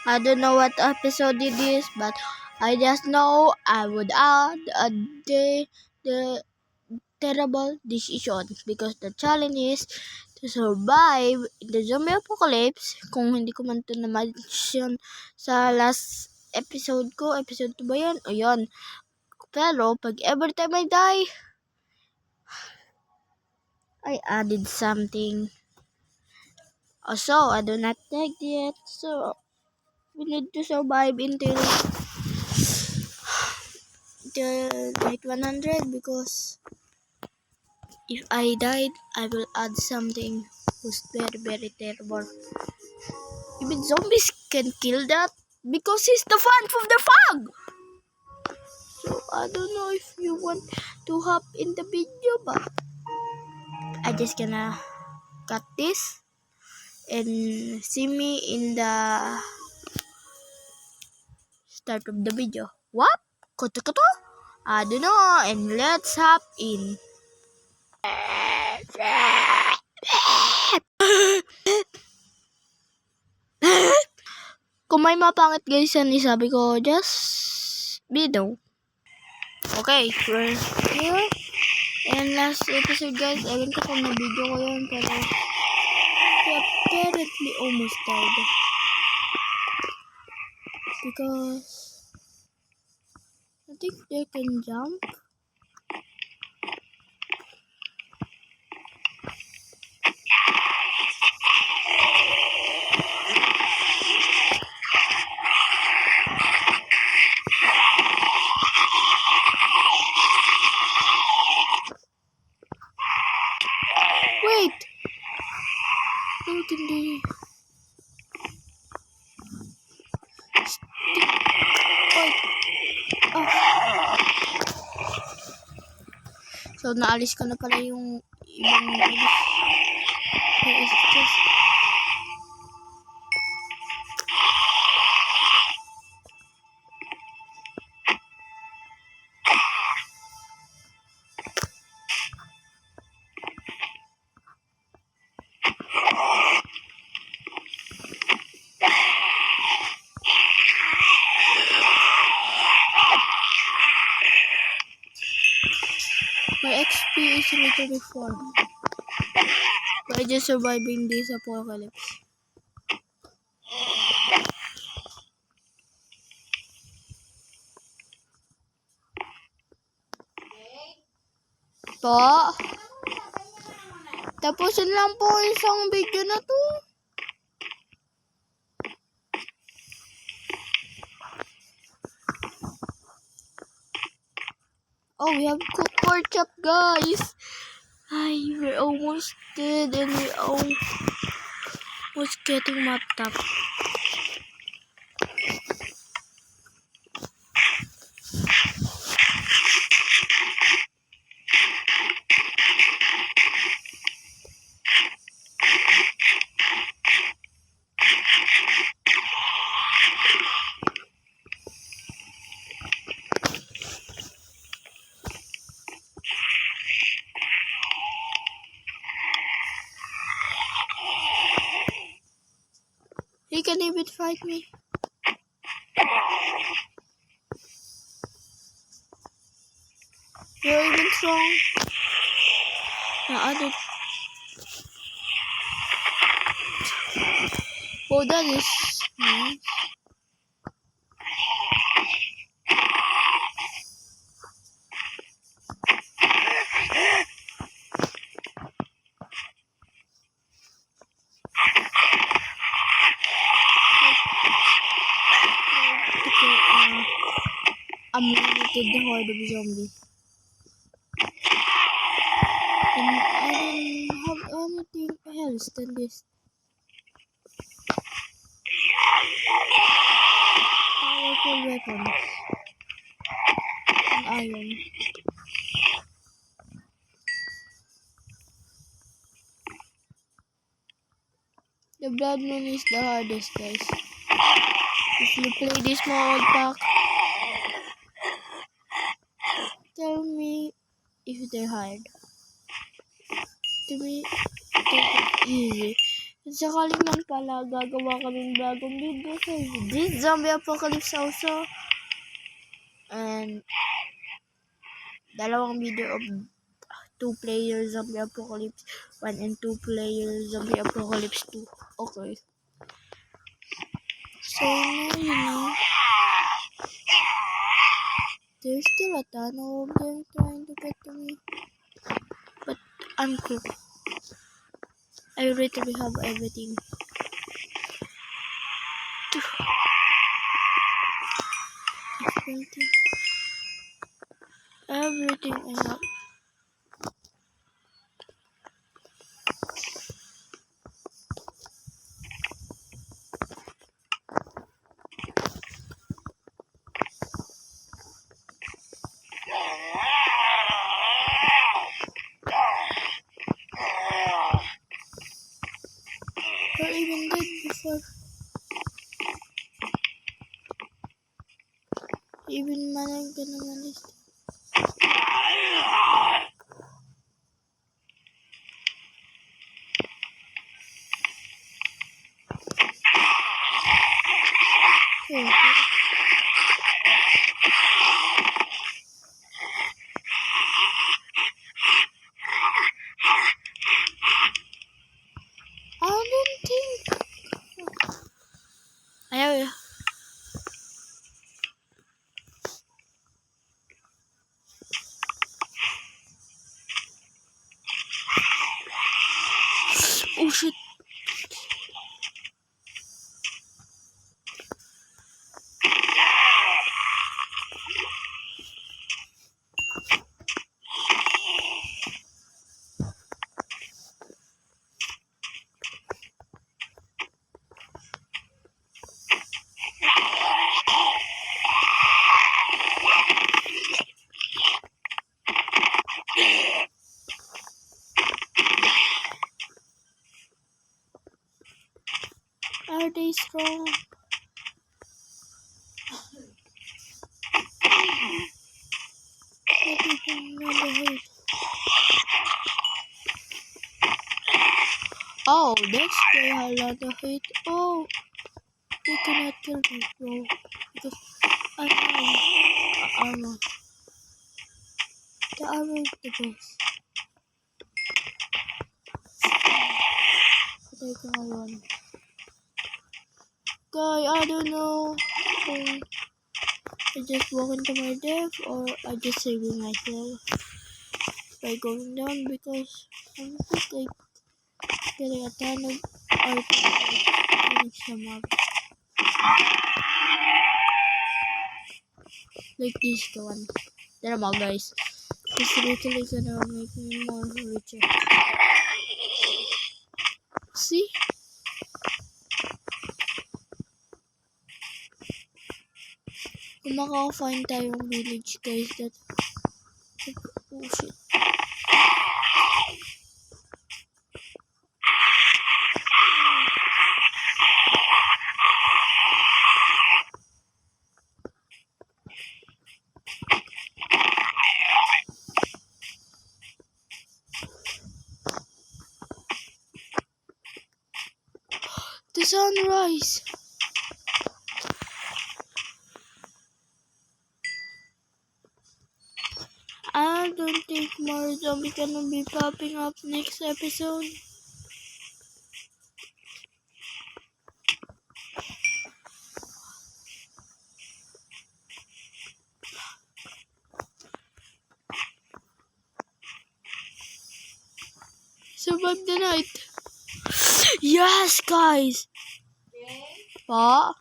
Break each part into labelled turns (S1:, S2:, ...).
S1: I don't know what episode it is, but I just know I would add the terrible decision because the challenge is to survive in the zombie apocalypse. Kung hindi ko man ito na-mention sa last episode ko, episode 2 ba yun? O yun. Pero pag every time I die, I added something. Also, I do not take it, so we need to survive until night 100 because if I died, I will add something who's very, very terrible. Even zombies can kill that because he's the fan from the fog. So I don't know if you want to hop in the video, but I just gonna cut this and see me in the start of the video. What? Koto? I don't know, and let's hop in. Kung may mapangit guys yan, sabi ko, just video. Okay, we're here. And last episode guys, ewan ko kung na-video ko yun, pero we apparently almost died. Because I think they can jump. Wait! How can they... So, naalis ko na pala yung ibang alis. Where is this? My XP is literally 4. By just surviving this apocalypse. Po? Tapusin lang po isang video na to. Oh, we have cooked pork chop, guys. Ay, we're almost dead and we're almost getting mapped up. He can even fight me. You're even strong. I don't. Oh, that is nice. Unlimited horde of zombies. And I don't have anything else than this. Powerful weapons. And iron. The blood moon is the hardest, guys. If you play this mode pack, tell me if they're hard. To me, they're easy. Sakaling man pala, gagawa kaming bagong video sa this zombie apocalypse also. And dalawang video of 2-player zombie apocalypse 1 and 2-player zombie apocalypse 2. Okay. So now, there's still a ton of them trying to get to me. But I'm cool. I literally have everything. Everything I have. Or even dead before. Even manang ka naman is. I don't think. Ayaw. Oh shit. Are they strong? Oh, that's they have a lot of hate. Oh, they cannot kill me, bro. Because I have armor. The armor is the best. But I can run. Guy, I don't know. I just walk into my death or I just saving myself by going down because I'm just like getting a ton of items some up. Like this one. There are guys. This literally gonna make me more richer. See? Kung maka-find tayong village guys that oh shit. The sunrise. I don't think more zombies gonna be popping up next episode. Survive the night. Yes, guys. Pa?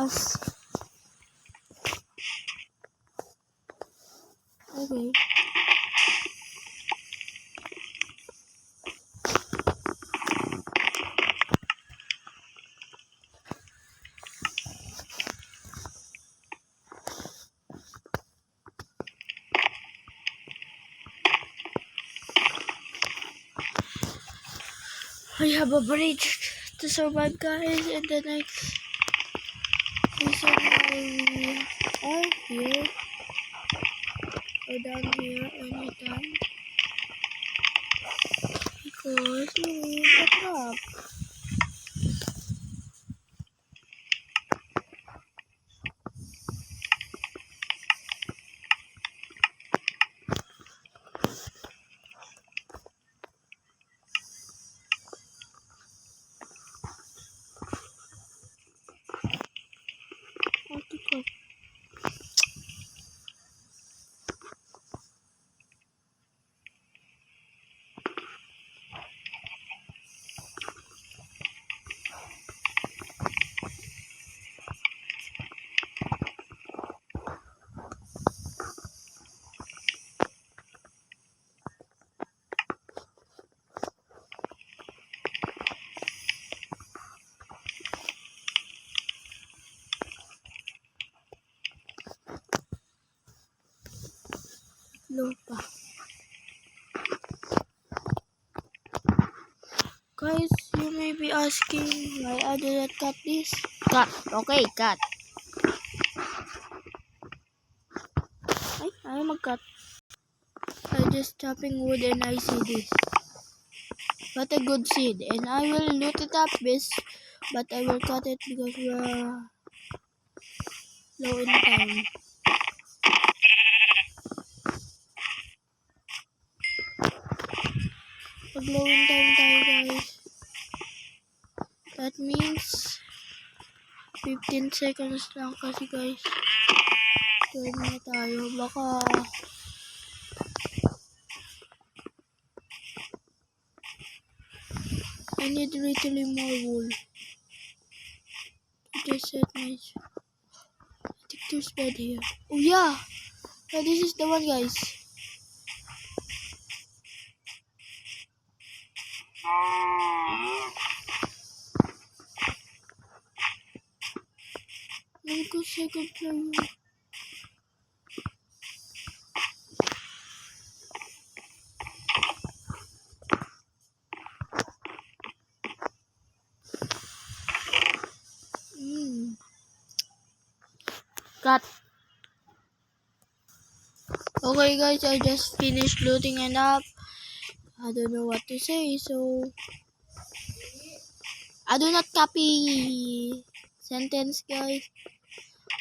S1: has. Okay. I have a bridge to survive, guys, and the next reason why we are here or down here anytime because we need a crop. What to cook? Lupa. Guys, you may be asking why I did not cut this. Cut. Okay, cut. I mag-cut. I just chopping wood and I see this. What a good seed. And I will loot it up, but I will cut it because we're low in time. Pag low in time tayo, guys. That means 15 seconds lang kasi, guys. Turn na tayo. Baka I need literally more wool to just set my... I think there's bed here. Oh yeah! Yeah, this is the one, guys. Let me go second floor. Cut. Okay, guys, I just finished looting it up. I don't know what to say, so I do not copy sentence, guys.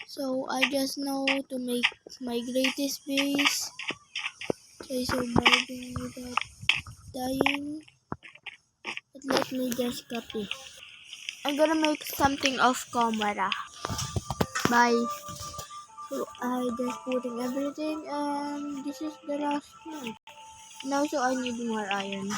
S1: So I just know to make my greatest base. Try surviving without dying. But let me just copy. I'm gonna make something off camera. Bye. So I just putting everything and this is the last one. Now so I need more iron.